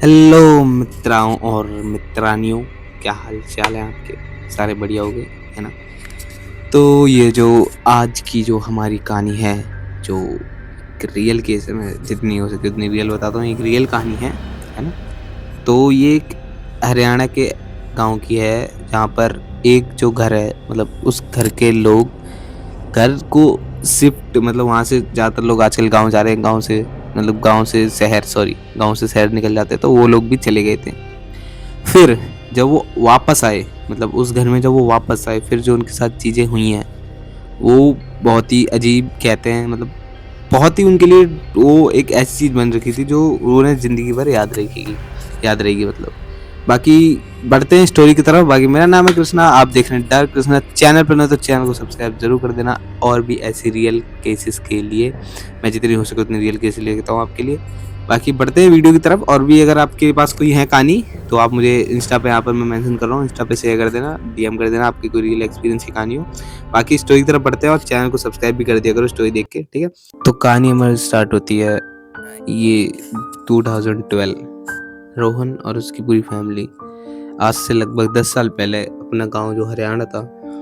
Hello मित्राओं और मित्रानियों, क्या हाल चाल है आपके? सारे बढ़िया हो गए, है ना? तो ये जो आज की जो हमारी कहानी है, जो एक रियल केस है, मैं जितनी हो सके उतनी रियल बताता हूँ। एक रियल कहानी है ना? तो ये एक हरियाणा के गाँव की है, जहाँ पर एक जो घर है, मतलब उस घर के लोग घर को शिफ्ट, मतलब वहाँ से ज़्यादातर लोग आजकल गाँव जा रहे हैं, गाँव से मतलब गाँव से शहर, सॉरी, गाँव से शहर निकल जाते हैं, तो वो लोग भी चले गए थे। फिर जब वो वापस आए, मतलब उस घर में जब वो वापस आए, फिर जो उनके साथ चीज़ें हुई हैं, वो बहुत ही अजीब कहते हैं, मतलब बहुत ही उनके लिए वो एक ऐसी चीज़ बन रखी थी जो उन्हें ज़िंदगी भर याद रहेगी मतलब। बाकी बढ़ते हैं स्टोरी की तरफ। बाकी मेरा नाम है कृष्णा, आप देख रहे हैं डार्क कृष्णा। चैनल पर नए तो चैनल को सब्सक्राइब ज़रूर कर देना, और भी ऐसी रियल केसेस के लिए मैं जितनी हो सके उतनी रियल केसेस लेके आता हूँ आपके लिए। बाकी बढ़ते हैं वीडियो की तरफ। और भी अगर आपके पास कोई है कहानी, तो आप मुझे इंस्टा पे, यहाँ पर मैं मेंशन कर रहा हूँ, इंस्टा पे शेयर कर देना, डीएम कर देना, आपकी कोई रियल एक्सपीरियंस की कहानी हो। बाकी स्टोरी की तरफ बढ़ते हैं, और चैनल को सब्सक्राइब भी कर दिया करो स्टोरी देख के, ठीक है? तो कहानी हमारी स्टार्ट होती है ये 2012। रोहन और उसकी पूरी फैमिली आज से लगभग 10 साल पहले अपना गांव जो हरियाणा था,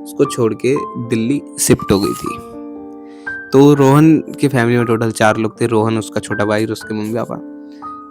उसको छोड़ के दिल्ली शिफ्ट हो गई थी। तो रोहन की फैमिली में टोटल 4 लोग थे। रोहन, उसका छोटा भाई और उसके मम्मी पापा।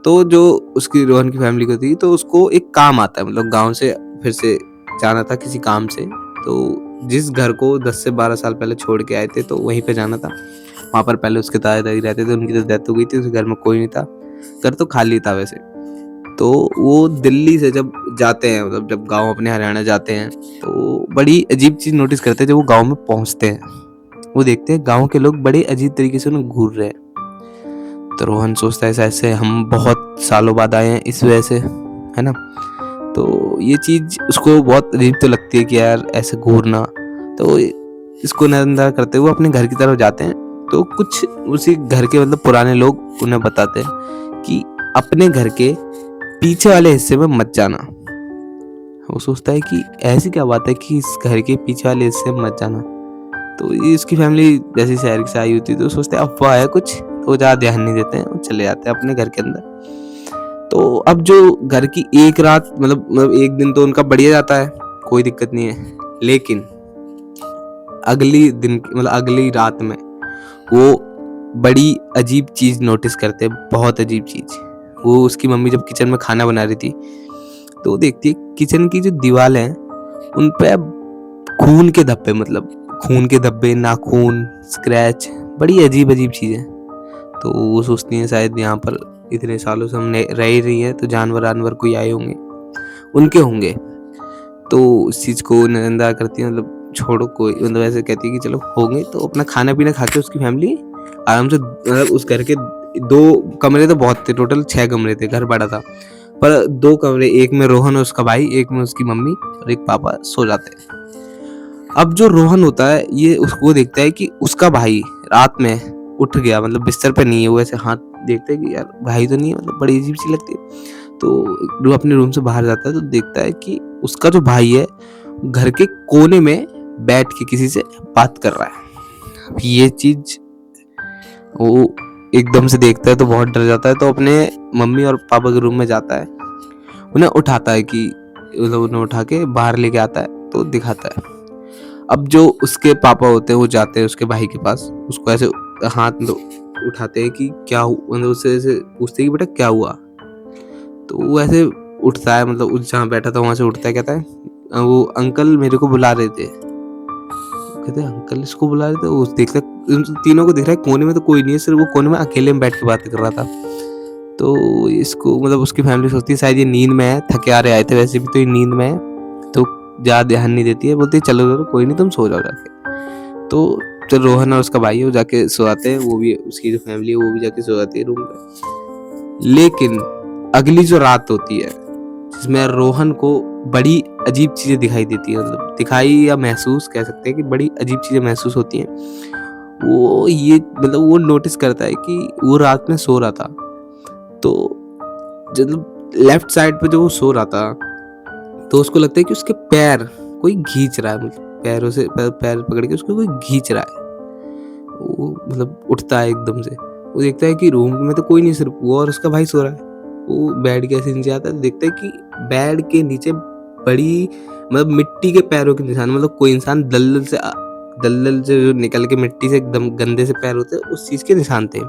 तो जो उसकी रोहन की फैमिली को थी, तो उसको एक काम आता है, मतलब गांव से फिर से जाना था किसी काम से। तो जिस घर को 10 से 12 साल पहले छोड़ के आए थे, तो वहीं पे जाना था। वहाँ पर पहले उसके दादा दादी रहते थे, उनकी तो डेथ हो गई थी, उस घर में कोई नहीं था, घर तो खाली था वैसे। तो वो दिल्ली से जब जाते हैं, मतलब जब गांव अपने हरियाणा जाते हैं, तो बड़ी अजीब चीज नोटिस करते हैं। जब वो गांव में पहुंचते हैं, वो देखते हैं गांव के लोग बड़े अजीब तरीके से उन्हें घूर रहे हैं। तो रोहन सोचता है ऐसा ऐसे हम बहुत सालों बाद आए हैं इस वजह से, है ना? तो ये चीज उसको बहुत अजीब तो लगती है कि यार ऐसे घूरना। तो इसको नजरअंदाज करते हुए अपने घर की तरफ जाते हैं। तो कुछ उसी घर के मतलब पुराने लोग उन्हें बताते हैं कि अपने घर के पीछे वाले हिस्से में मत जाना। वो सोचता है कि ऐसी क्या बात है कि इस घर के पीछे वाले हिस्से में मत जाना। तो ये इसकी फैमिली जैसे शहर से आई होती है, तो सोचते हैं अफवाह है कुछ, तो ज़्यादा ध्यान नहीं देते हैं, वो चले जाते हैं अपने घर के अंदर। तो अब जो घर की एक रात, मतलब एक दिन तो उनका बढ़िया जाता है, कोई दिक्कत नहीं है। लेकिन अगली दिन, मतलब अगली रात में वो बड़ी अजीब चीज नोटिस करते हैं, बहुत अजीब चीज। वो उसकी मम्मी जब किचन में खाना बना रही थी, तो वो देखती है किचन की जो दीवार है, उन पे खून के धब्बे, मतलब खून के धब्बे, नाखून, स्क्रैच, बड़ी अजीब अजीब चीजें। तो वो सोचती हैं शायद यहाँ पर इतने सालों से हम रह ही रही है, तो जानवर जानवर कोई आए होंगे, उनके होंगे। तो उस चीज को नजरअंदाज करती है, मतलब छोड़ो, कोई मतलब ऐसे कहती है कि चलो होंगे। तो अपना खाना पीना खा के उसकी फैमिली आराम से, मतलब उस घर के 2 कमरे तो बहुत थे, टोटल 6 कमरे थे, घर बड़ा था। पर 2 कमरे, एक में रोहन और उसका भाई, एक में उसकी मम्मी और एक पापा सो जाते हैं। अब जो रोहन होता है, ये उसको देखता है कि उसका भाई रात में उठ गया, मतलब बिस्तर पे नहीं है। वो ऐसे हाथ देखता है कि यार भाई तो नहीं है, मतलब बड़ी अजीब सी लगती है। तो वो अपने रूम से बाहर जाता है, तो देखता है कि उसका जो भाई है घर के कोने में बैठ के किसी से बात कर रहा है। अब ये चीज वो एकदम से देखता है तो बहुत डर जाता है। तो अपने मम्मी और पापा के रूम में जाता है, उन्हें उठाता है कि, मतलब उन्हें उठा के बाहर लेके आता है, तो दिखाता है। अब जो उसके पापा होते हैं, वो जाते हैं उसके भाई के पास, उसको ऐसे हाथ मतलब उठाते हैं कि क्या हुआ, मतलब उससे ऐसे पूछते हैं कि बेटा क्या हुआ। तो वो ऐसे उठता है, मतलब उस जहाँ बैठा था वहां से उठता है, कहता है वो अंकल मेरे को बुला रहे थे। कहते हैं अंकल इसको बुला रहे थे? वो देखता है, उन तीनों को दिख रहा है कोने में तो कोई नहीं है, सिर्फ वो कोने में अकेले में बैठ के बातें कर रहा था। तो इसको, मतलब उसकी फैमिली सोचती है शायद ये नींद में है, थके आ रहे आए थे वैसे भी, तो ये नींद में है, तो ज्यादा ध्यान नहीं देती है। बोलती है चलो चलो कोई नहीं, तुम सो जाओ जाके। तो जो रोहन और उसका भाई है वो जाके सो जाते हैं, वो भी, उसकी जो फैमिली है वो भी जाके सो जाती है रूम पे। लेकिन अगली जो रात होती है, जिसमें रोहन को बड़ी अजीब चीजें दिखाई देती है, मतलब दिखाई या महसूस कह सकते हैं कि बड़ी अजीब चीजें महसूस होती हैं। वो ये, मतलब वो नोटिस करता है कि वो रात में सो रहा था, तो जब लेफ्ट साइड पे जो वो सो रहा था, तो उसको लगता है कि उसके पैर कोई खींच रहा है, मतलब पैरों से पैर पकड़ के उसको कोई खींच रहा है। वो मतलब उठता है एकदम से, वो देखता है कि रूम में तो कोई नहीं, सिर्फ वो और उसका भाई सो रहा है। वो बेड के ऐसे नीचे आता है तो देखता है कि बेड के नीचे बड़ी मतलब मिट्टी के पैरों के निशान, मतलब कोई इंसान दलदल से जो निकल के मिट्टी से एकदम गंदे से पैर होते हैं उस चीज के निशान थे।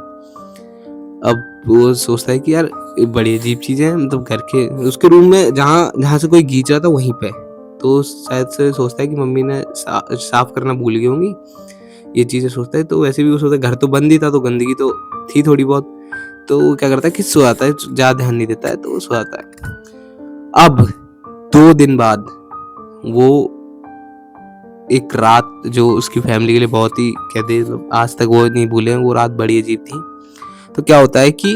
अब वो सोचता है कि यार ये बड़ी अजीब चीज है, मतलब घर के उसके रूम में जहाँ जहाँ से कोई गींच रहा था वहीं पे, तो शायद से सोचता है कि मम्मी ने साफ करना भूल गई होंगी, ये चीजें सोचता है। तो वैसे भी वो सोचता है घर तो बंद ही था तो गंदगी तो थी थोड़ी बहुत, तो वो क्या करता है कि सो जाता है, ज्यादा ध्यान नहीं देता है तो वो सो जाता है। अब 2 दिन बाद वो एक रात जो उसकी फैमिली के लिए बहुत ही कहते हैं आज तक वो नहीं भूले, वो रात बड़ी अजीब थी। तो क्या होता है कि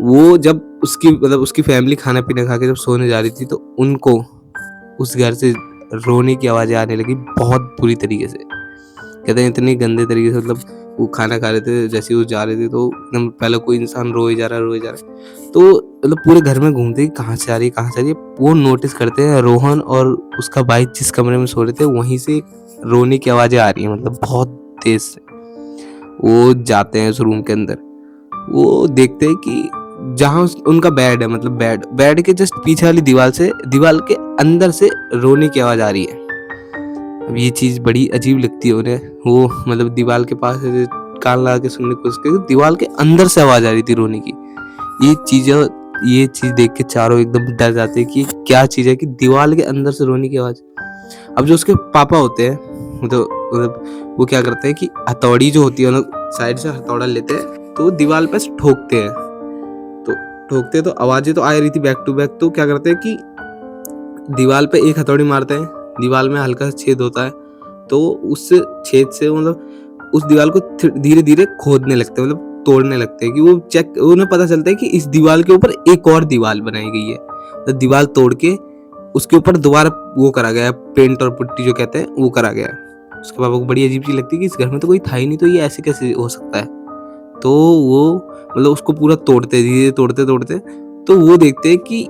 वो जब उसकी मतलब उसकी फैमिली खाना पीना खा के जब सोने जा रही थी तो उनको उस घर से रोने की आवाजें आने लगी बहुत बुरी तरीके से। कहते हैं इतने गंदे तरीके से, मतलब वो खाना खा रहे थे, जैसे वो जा रहे थे तो एकदम पहले कोई इंसान रोए जा रहा है रोए जा रहा है, तो मतलब पूरे घर में घूमते हैं कहाँ से आ रही है कहाँ से आ रही है। वो नोटिस करते हैं रोहन और उसका भाई जिस कमरे में सो रहे थे वहीं से रोने की आवाजें आ रही हैं, मतलब बहुत तेज से। वो जाते हैं उस रूम के अंदर, वो देखते हैं कि जहाँ उनका बेड है, मतलब बेड के जस्ट पीछे वाली दीवार के अंदर से रोने की आवाज आ रही है। अब ये चीज बड़ी अजीब लगती है उन्हें, वो मतलब दीवार के पास ऐसे कान लगा के सुनने की कोशिश की, दीवार के अंदर से आवाज आ रही थी रोने की। ये चीज देख के चारों एकदम डर जाते हैं कि क्या चीज है कि दीवार के अंदर से रोने की आवाज। अब जो उसके पापा होते हैं तो मतलब वो क्या करते हैं कि हथौड़ी जो होती है ना साइड से हथौड़ा लेते हैं तो दीवार पे ठोकते हैं, तो ठोकते तो आवाजें तो आ रही थी बैक टू बैक, तो क्या करते हैं कि दीवार पे एक हथौड़ी मारते हैं, दीवार में हल्का सा छेद होता है तो उस छेद से मतलब उस दीवार को धीरे धीरे खोदने लगते हैं, मतलब तोड़ने लगते हैं कि वो चेक उन्हें पता चलता है कि इस दीवार के ऊपर एक और दीवार बनाई गई है, तो दीवार तोड़ के उसके ऊपर दोबारा वो करा गया है, पेंट और पुट्टी जो कहते हैं वो करा गया है। उसके पापा को बड़ी अजीब चीज लगती है कि इस घर में तो कोई था ही नहीं, तो ये ऐसे कैसे हो सकता है। तो वो मतलब उसको पूरा तोड़ते धीरे तोड़ते तोड़ते तो वो देखते हैं कि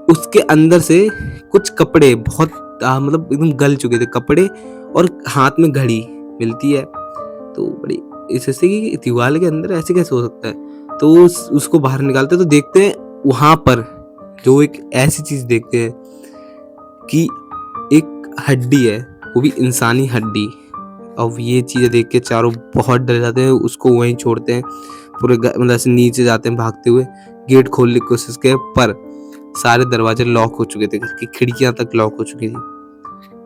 उसके अंदर से कुछ कपड़े बहुत मतलब एकदम गल चुके थे कपड़े, और हाथ में घड़ी मिलती है। तो बड़ी इससे कि दीवार के अंदर ऐसे कैसे हो सकता है, तो उसको बाहर निकालते तो देखते हैं वहां पर जो एक ऐसी चीज देखते हैं कि एक हड्डी है, वो भी इंसानी हड्डी। अब ये चीजें देख के चारों बहुत डर जाते हैं, उसको वहीं छोड़ते हैं, पूरे मतलब ऐसे नीचे जाते हैं भागते हुए, गेट खोलने की कोशिश किए पर सारे दरवाजे लॉक हो चुके थे, घर की खिड़कियां तक लॉक हो चुकी थी।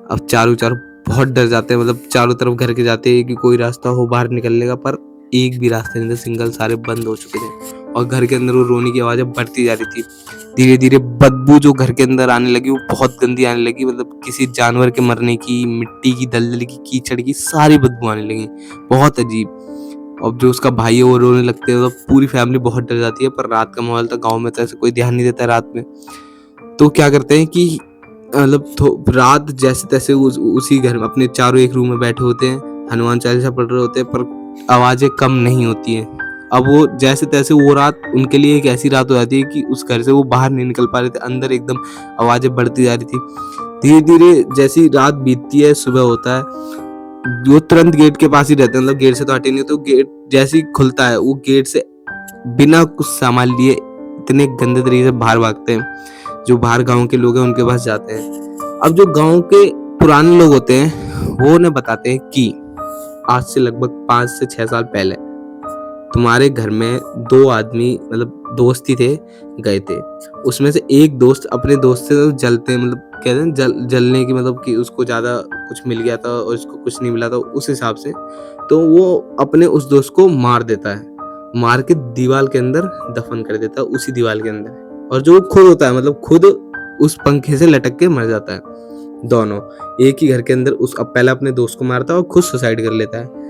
अब चारों बहुत डर जाते हैं, मतलब चारों तरफ घर के जाते हैं कि कोई रास्ता हो बाहर निकलने का, पर एक भी रास्ता नहीं था, सिंगल सारे बंद हो चुके थे। और घर के अंदर वो रोने की आवाजें बढ़ती जा रही थी, धीरे धीरे बदबू जो घर के अंदर आने लगी वो बहुत गंदी आने लगी, मतलब किसी जानवर के मरने की, मिट्टी की, दलदल की, कीचड़ की सारी बदबू आने लगी, बहुत अजीब। अब जो उसका भाई है वो रोने लगते हैं, मतलब पूरी फैमिली बहुत डर जाती है, पर रात का माहौल था, गाँव में तो ऐसे कोई ध्यान नहीं देता रात में। तो क्या करते हैं कि मतलब रात जैसे तैसे उसी घर में अपने चारों एक रूम में बैठे होते हैं, हनुमान चालीसा पढ़ रहे होते हैं, पर आवाजें कम नहीं होती हैं। अब वो जैसे तैसे वो रात उनके लिए एक ऐसी रात हो जाती है कि उस घर से वो बाहर नहीं निकल पा रहे थे, अंदर एकदम आवाजें बढ़ती जा रही थी। धीरे धीरे जैसी रात बीतती है सुबह होता है, वो तुरंत गेट के पास ही रहते हैं, मतलब गेट से तो हटे नहीं, तो गेट जैसे ही खुलता है वो गेट से बिना कुछ सामान लिए इतने गंदे तरीके से बाहर भागते हैं। जो बाहर गांव के लोग हैं उनके पास जाते हैं। अब जो गांव के पुराने लोग होते हैं वो उन्हें बताते हैं कि आज से लगभग 5 से 6 साल पहले तुम्हारे घर में 2 आदमी मतलब दोस्त ही थे गए थे, उसमें से एक दोस्त अपने दोस्त से जलते मतलब कहते हैं जलने की, मतलब कि उसको ज्यादा कुछ मिल गया था और इसको कुछ नहीं मिला था उस हिसाब से, तो वो अपने उस दोस्त को मार देता है, मार के दीवार के अंदर दफन कर देता है, उसी दीवार के अंदर। और जो खुद होता है मतलब खुद उस पंखे से लटक के मर जाता है। दोनों एक ही घर के अंदर उस अब पहले अपने दोस्त को मारता है और खुद सुसाइड कर लेता है।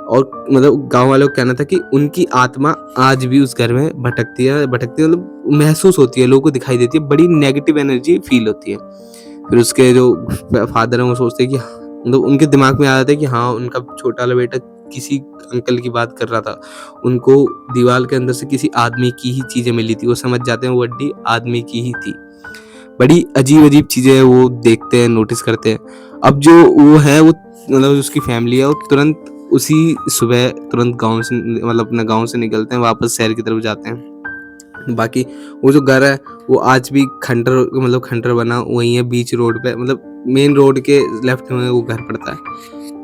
और मतलब गांव वालों का कहना था कि उनकी आत्मा आज भी उस घर में भटकती है मतलब महसूस होती है, लोगों को दिखाई देती है, बड़ी नेगेटिव एनर्जी फील होती है। फिर उसके जो फादर हैं वो सोचते हैं कि मतलब उनके दिमाग में आ जाता है कि हाँ उनका छोटा वाला बेटा किसी अंकल की बात कर रहा था, उनको दीवार के अंदर से किसी आदमी की ही चीजें मिली थी, वो समझ जाते हैं वो हड्डी आदमी की ही थी। बड़ी अजीब अजीब चीजें वो देखते हैं नोटिस करते हैं। अब जो वो है वो मतलब उसकी फैमिली है वो तुरंत उसी सुबह तुरंत गांव से मतलब अपने गांव से निकलते हैं, वापस शहर की तरफ जाते हैं। बाकी वो जो घर है वो आज भी खंडर मतलब खंडर बना वहीं है बीच रोड पे, मतलब मेन रोड के लेफ्ट में वो घर पड़ता है।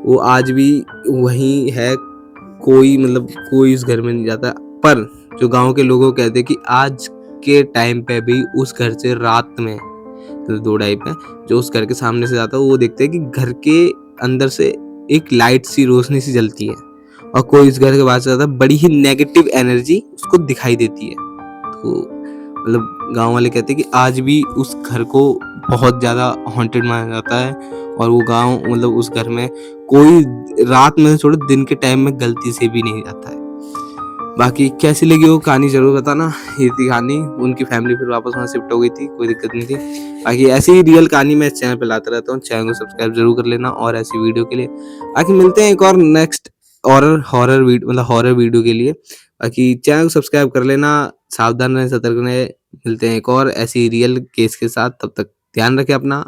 वो आज भी वहीं है, कोई मतलब कोई उस घर में नहीं जाता। पर जो गाँव के लोगों को कहते हैं कि आज के टाइम पे भी उस घर से रात में मतलब 2 ढाई पे जो उस घर के सामने से जाता है वो देखते हैं कि घर के अंदर से एक लाइट सी रोशनी सी जलती है और कोई इस घर के बाहर से जाता है, बड़ी ही नेगेटिव एनर्जी उसको दिखाई देती है। तो मतलब गाँव वाले कहते हैं कि आज भी उस घर को बहुत ज़्यादा हॉन्टेड माना जाता है और वो गाँव मतलब उस घर में कोई रात में छोड़ो दिन के टाइम में गलती से भी नहीं जाता है। बाकी कैसी लगी वो कहानी ज़रूर बताना। ये थी कहानी, उनकी फैमिली फिर वापस वहाँ शिफ्ट हो गई थी, कोई दिक्कत नहीं थी। बाकी ऐसी ही रियल कहानी मैं इस चैनल पे लाता रहता हूँ, चैनल को सब्सक्राइब ज़रूर कर लेना और ऐसी वीडियो के लिए। बाकी मिलते हैं एक और नेक्स्ट हॉरर वीडियो के लिए। बाकी चैनल को सब्सक्राइब कर लेना, सावधान रहें, सतर्क रहें। मिलते हैं एक और ऐसी रियल केस के साथ, तब तक ध्यान रखें अपना।